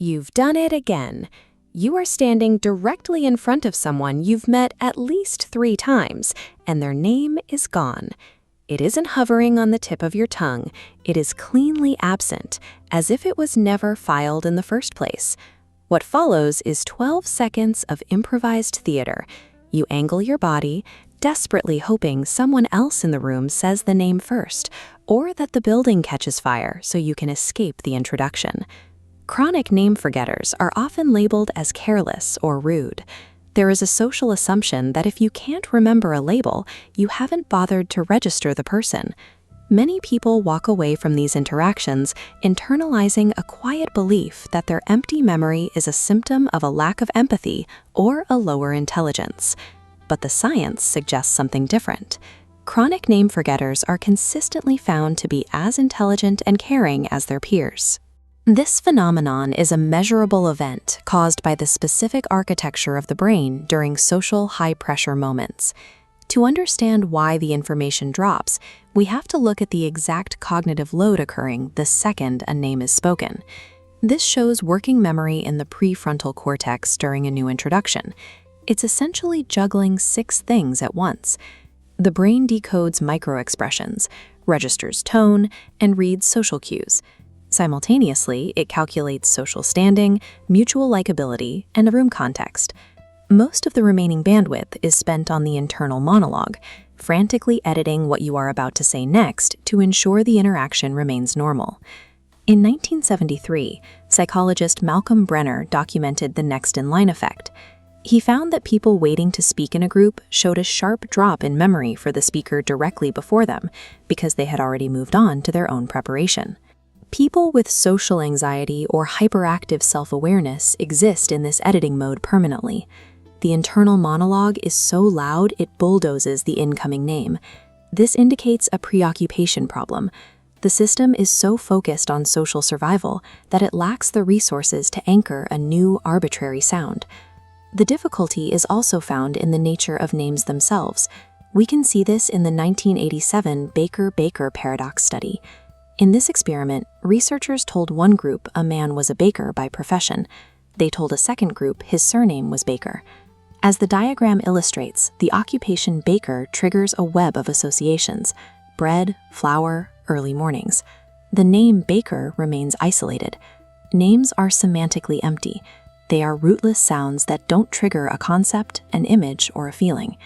You've done it again. You are standing directly in front of someone you've met at least 3 times, and their name is gone. It isn't hovering on the tip of your tongue. It is cleanly absent, as if it was never filed in the first place. What follows is 12 seconds of improvised theater. You angle your body, desperately hoping someone else in the room says the name first, or that the building catches fire so you can escape the introduction. Chronic name forgetters are often labeled as careless or rude. There is a social assumption that if you can't remember a label, you haven't bothered to register the person. Many people walk away from these interactions internalizing a quiet belief that their empty memory is a symptom of a lack of empathy or a lower intelligence. But the science suggests something different. Chronic name forgetters are consistently found to be as intelligent and caring as their peers. This phenomenon is a measurable event caused by the specific architecture of the brain during social high-pressure moments. To understand why the information drops, we have to look at the exact cognitive load occurring the second a name is spoken. This shows working memory in the prefrontal cortex during a new introduction. It's essentially juggling 6 things at once. The brain decodes microexpressions, registers tone, and reads social cues. Simultaneously, it calculates social standing, mutual likability, and a room context. Most of the remaining bandwidth is spent on the internal monologue, frantically editing what you are about to say next to ensure the interaction remains normal. In 1973, psychologist Malcolm Brenner documented the next-in-line effect. He found that people waiting to speak in a group showed a sharp drop in memory for the speaker directly before them because they had already moved on to their own preparation. People with social anxiety or hyperactive self-awareness exist in this editing mode permanently. The internal monologue is so loud it bulldozes the incoming name. This indicates a preoccupation problem. The system is so focused on social survival that it lacks the resources to anchor a new arbitrary sound. The difficulty is also found in the nature of names themselves. We can see this in the 1987 Baker-Baker paradox study. In this experiment, researchers told one group a man was a baker by profession. They told a second group his surname was Baker. As the diagram illustrates, the occupation baker triggers a web of associations: bread, flour, early mornings. The name Baker remains isolated. Names are semantically empty. They are rootless sounds that don't trigger a concept, an image, or a feeling.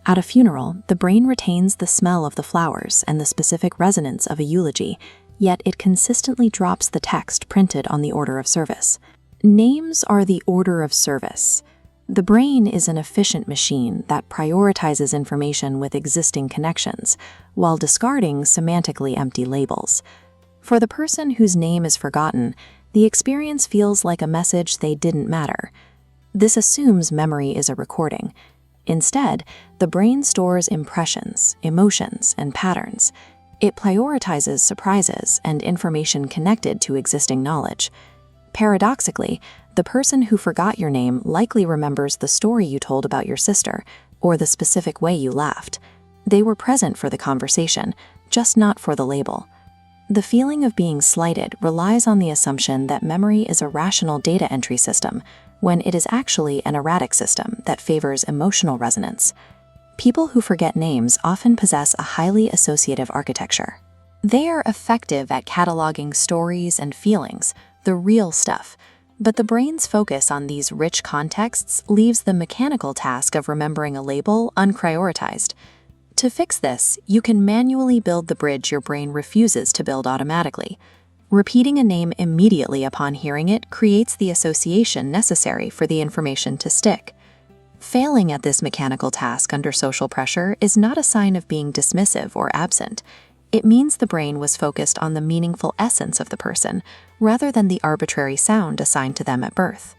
At a funeral, the brain retains the smell of the flowers and the specific resonance of a eulogy, yet it consistently drops the text printed on the order of service. Names are the order of service. The brain is an efficient machine that prioritizes information with existing connections, while discarding semantically empty labels. For the person whose name is forgotten, the experience feels like a message they didn't matter. This assumes memory is a recording. Instead, the brain stores impressions, emotions, and patterns. It prioritizes surprises and information connected to existing knowledge. Paradoxically, the person who forgot your name likely remembers the story you told about your sister or the specific way you laughed. They were present for the conversation, just not for the label. The feeling of being slighted relies on the assumption that memory is a rational data entry system, when it is actually an erratic system that favors emotional resonance. People who forget names often possess a highly associative architecture. They are effective at cataloging stories and feelings, the real stuff, but the brain's focus on these rich contexts leaves the mechanical task of remembering a label unprioritized. To fix this, you can manually build the bridge your brain refuses to build automatically. Repeating a name immediately upon hearing it creates the association necessary for the information to stick. Failing at this mechanical task under social pressure is not a sign of being dismissive or absent. It means the brain was focused on the meaningful essence of the person, rather than the arbitrary sound assigned to them at birth.